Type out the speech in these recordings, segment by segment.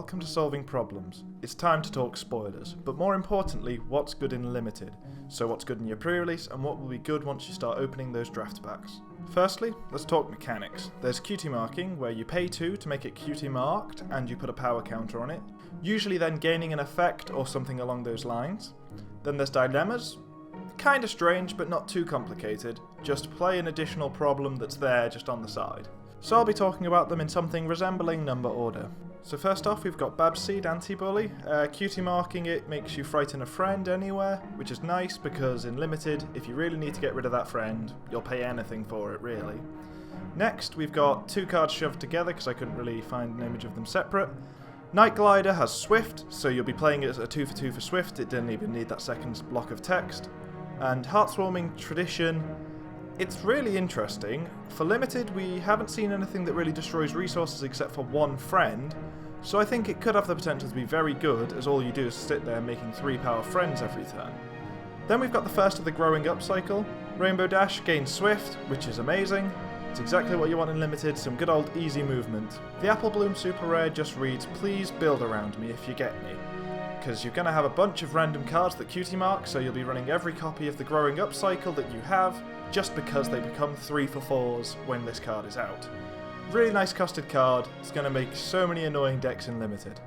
welcome to Solving Problems. It's time to talk spoilers, but more importantly, what's good in Limited. So what's good in your pre-release, and what will be good once you start opening those draft packs. Firstly, let's talk mechanics. There's QT marking, where you pay 2 to make it QT marked, and you put a power counter on it, usually then gaining an effect or something along those lines. Then there's dilemmas. Kinda strange, but not too complicated. Just play an additional problem that's there just on the side. So I'll be talking about them in something resembling number order. So first off, we've got Babseed Anti-Bully. QT marking it makes you frighten a friend anywhere, which is nice because in Limited, if you really need to get rid of that friend, you'll pay anything for it, really. Next, we've got 2 cards shoved together because I couldn't really find an image of them separate. Night Glider has Swift, so you'll be playing it as a 2 for 2 for Swift, it didn't even need that second block of text. And Heartswarming Tradition, it's really interesting. For Limited, we haven't seen anything that really destroys resources except for one friend, so I think it could have the potential to be very good, as all you do is sit there making 3 power friends every turn. Then we've got the first of the growing up cycle. Rainbow Dash gains Swift, which is amazing. It's exactly what you want in Limited, some good old easy movement. The Apple Bloom Super Rare just reads, please build around me if you get me. Because you're going to have a bunch of random cards that QT mark, so you'll be running every copy of the growing up cycle that you have, just because they become 3 for 4s when this card is out. Really nice costed card, it's going to make so many annoying decks in Limited.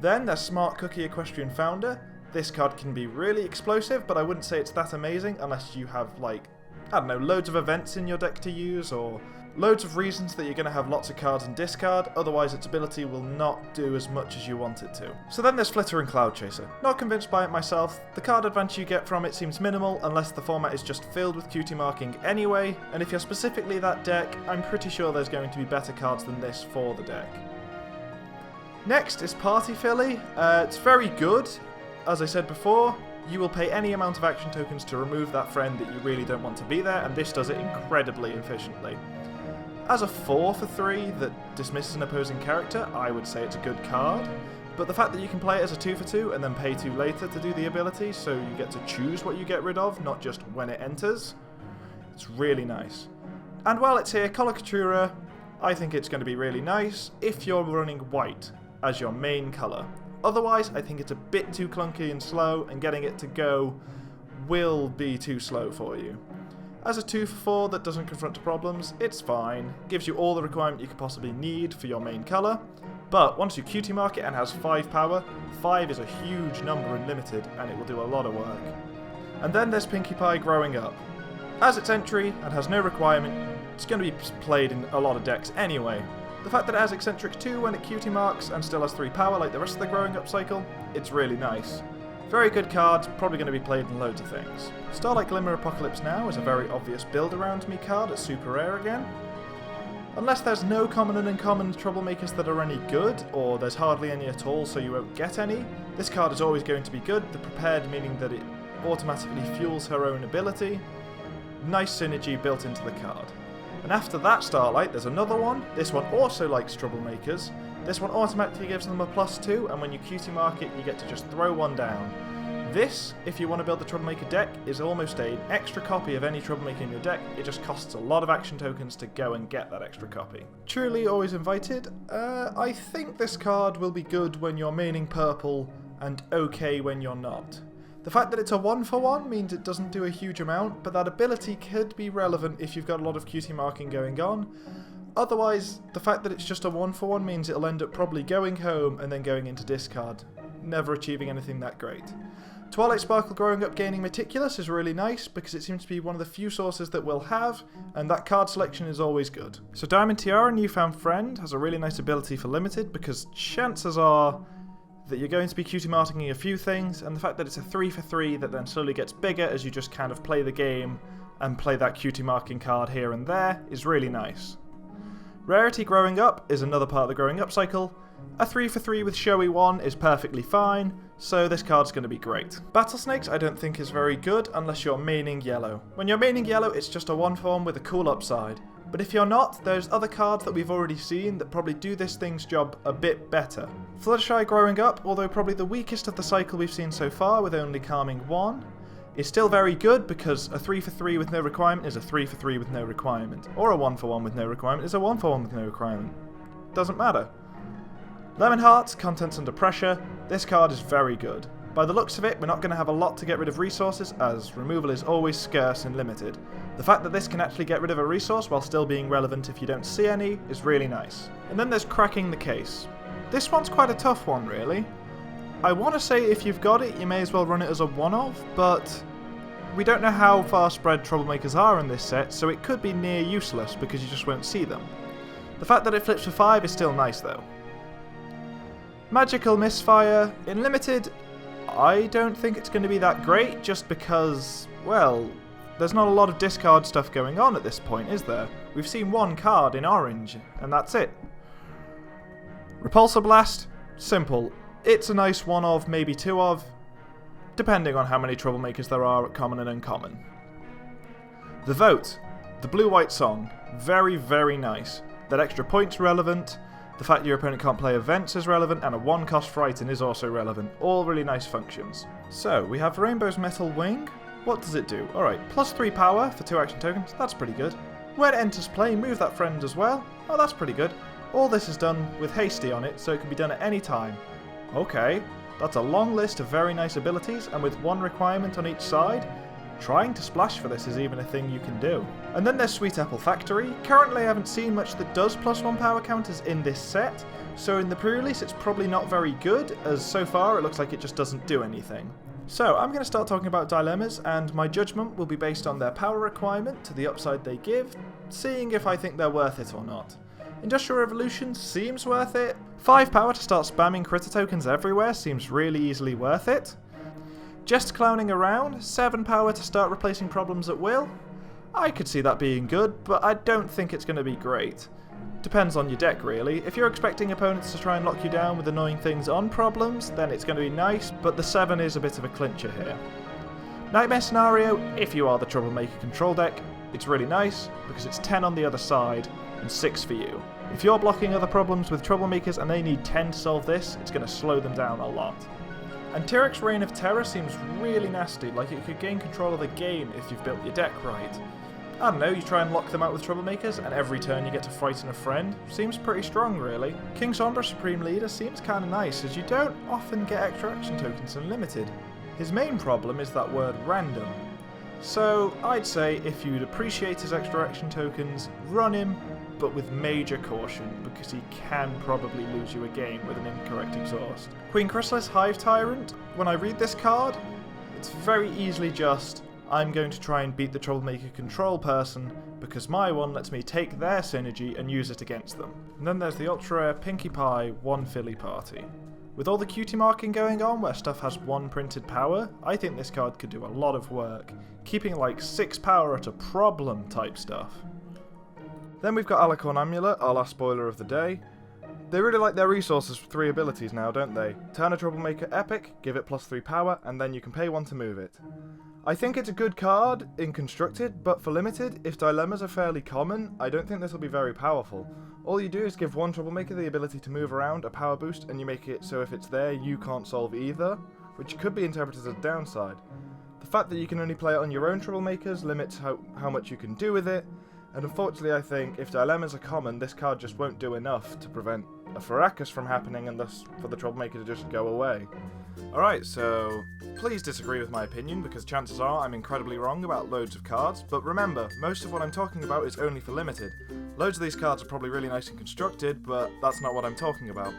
Then there's Smart Cookie Equestrian Founder. This card can be really explosive, but I wouldn't say it's that amazing unless you have, like, I don't know, loads of events in your deck to use, or loads of reasons that you're going to have lots of cards and discard, otherwise its ability will not do as much as you want it to. So then there's Flitter and Cloud Chaser. Not convinced by it myself. The card advantage you get from it seems minimal unless the format is just filled with QT marking anyway, and if you're specifically that deck, I'm pretty sure there's going to be better cards than this for the deck. Next is Party Filly. It's very good. As I said before, you will pay any amount of action tokens to remove that friend that you really don't want to be there, and this does it incredibly efficiently. As a 4 for 3 that dismisses an opposing character, I would say it's a good card, but the fact that you can play it as a 2 for 2 and then pay 2 later to do the ability, so you get to choose what you get rid of, not just when it enters, it's really nice. And while it's here, Colocatura, I think it's going to be really nice if you're running white as your main colour. Otherwise, I think it's a bit too clunky and slow, and getting it to go will be too slow for you. As a 2 for 4 that doesn't confront problems, it's fine, gives you all the requirement you could possibly need for your main colour, but once you QT mark it and has 5 power, 5 is a huge number in Limited, and it will do a lot of work. And then there's Pinkie Pie growing up. As its entry, and has no requirement, it's going to be played in a lot of decks anyway. The fact that it has Eccentric 2 when it QT marks and still has 3 power like the rest of the growing up cycle, it's really nice. Very good card, probably going to be played in loads of things. Starlight Glimmer Apocalypse Now is a very obvious build around me card, it's super rare again. Unless there's no common and uncommon troublemakers that are any good, or there's hardly any at all so you won't get any, this card is always going to be good, the prepared meaning that it automatically fuels her own ability. Nice synergy built into the card. And after that Starlight, there's another one. This one also likes troublemakers. This one automatically gives them a +2, and when you QT mark it, you get to just throw one down. This, if you want to build the Troublemaker deck, is almost an extra copy of any Troublemaker in your deck. It just costs a lot of action tokens to go and get that extra copy. Truly Always Invited. I think this card will be good when you're maining purple, and okay when you're not. The fact that it's a 1 for 1 means it doesn't do a huge amount, but that ability could be relevant if you've got a lot of QT marking going on. Otherwise, the fact that it's just a 1 for 1 means it'll end up probably going home and then going into discard, never achieving anything that great. Twilight Sparkle growing up gaining Meticulous is really nice because it seems to be one of the few sources that we'll have, and that card selection is always good. So Diamond Tiara, Newfound Friend, has a really nice ability for Limited because chances are that you're going to be QT marking a few things, and the fact that it's a 3 for 3 that then slowly gets bigger as you just kind of play the game and play that QT marking card here and there is really nice. Rarity growing up is another part of the growing up cycle. A 3 for 3 with Showy 1 is perfectly fine, so this card's going to be great. Battle Snakes I don't think is very good unless you're maining yellow. When you're maining yellow, it's just a 1 for 1 with a cool upside. But if you're not, there's other cards that we've already seen that probably do this thing's job a bit better. Fluttershy growing up, although probably the weakest of the cycle we've seen so far with only Calming 1, is still very good because a 3 for 3 with no requirement is a 3 for 3 with no requirement, or a 1 for 1 with no requirement is a 1 for 1 with no requirement. Doesn't matter. Lemon Hearts, Contents Under Pressure. This card is very good. By the looks of it, we're not going to have a lot to get rid of resources, as removal is always scarce and limited. The fact that this can actually get rid of a resource while still being relevant if you don't see any is really nice. And then there's Cracking the Case. This one's quite a tough one, really. I want to say if you've got it, you may as well run it as a one-of, but we don't know how far spread Troublemakers are in this set, so it could be near useless because you just won't see them. The fact that it flips for 5 is still nice, though. Magical Misfire. In Limited, I don't think it's going to be that great, just because, well, there's not a lot of discard stuff going on at this point, is there? We've seen one card in orange, and that's it. Repulsor Blast. Simple. It's a nice one of, maybe two of, depending on how many Troublemakers there are at common and uncommon. The Vote. The Blue-White Song. Very, very nice. That extra point's relevant. The fact your opponent can't play events is relevant, and a 1-cost Frighten is also relevant. All really nice functions. So, we have Rainbow's Metal Wing. What does it do? Alright, +3 power for 2 action tokens. That's pretty good. When it enters play, move that friend as well. Oh, that's pretty good. All this is done with Hasty on it, so it can be done at any time. Okay, that's a long list of very nice abilities, and with one requirement on each side. Trying to splash for this is even a thing you can do. And then there's Sweet Apple Factory. Currently I haven't seen much that does +1 power counters in this set, so in the pre-release it's probably not very good, as so far it looks like it just doesn't do anything. So I'm going to start talking about dilemmas, and my judgment will be based on their power requirement to the upside they give, seeing if I think they're worth it or not. Industrial Revolution seems worth it. 5 power to start spamming critter tokens everywhere seems really easily worth it. Just clowning around, 7 power to start replacing problems at will. I could see that being good, but I don't think it's going to be great. Depends on your deck really. If you're expecting opponents to try and lock you down with annoying things on problems, then it's going to be nice, but the 7 is a bit of a clincher here. Nightmare Scenario, if you are the Troublemaker control deck, it's really nice, because it's 10 on the other side, and 6 for you. If you're blocking other problems with Troublemakers and they need 10 to solve this, it's going to slow them down a lot. And Tyric's Reign of Terror seems really nasty, like it could gain control of the game if you've built your deck right. I don't know, you try and lock them out with Troublemakers, and every turn you get to frighten a friend. Seems pretty strong, really. King Sombra Supreme Leader seems kinda nice, as you don't often get extra action tokens unlimited. His main problem is that word random. So, I'd say if you'd appreciate his extra action tokens, run him, but with major caution, because he can probably lose you a game with an incorrect exhaust. Queen Chrysalis Hive Tyrant. When I read this card, it's very easily just, I'm going to try and beat the Troublemaker control person, because my one lets me take their synergy and use it against them. And then there's the ultra rare Pinkie Pie 1 Philly Party. With all the cutie marking going on, where stuff has 1 printed power, I think this card could do a lot of work, keeping like 6 power at a problem type stuff. Then we've got Alicorn Amulet, our last spoiler of the day. They really like their resources for 3 abilities now, don't they? Turn a Troublemaker epic, give it +3 power, and then you can pay 1 to move it. I think it's a good card in Constructed, but for Limited, if dilemmas are fairly common, I don't think this will be very powerful. All you do is give one Troublemaker the ability to move around, a power boost, and you make it so if it's there, you can't solve either, which could be interpreted as a downside. The fact that you can only play it on your own Troublemakers limits how much you can do with it, and unfortunately I think if dilemmas are common, this card just won't do enough to prevent a Farrakus from happening and thus for the Troublemaker to just go away. Alright, so please disagree with my opinion because chances are I'm incredibly wrong about loads of cards, but remember, most of what I'm talking about is only for Limited. Loads of these cards are probably really nice and constructed, but that's not what I'm talking about.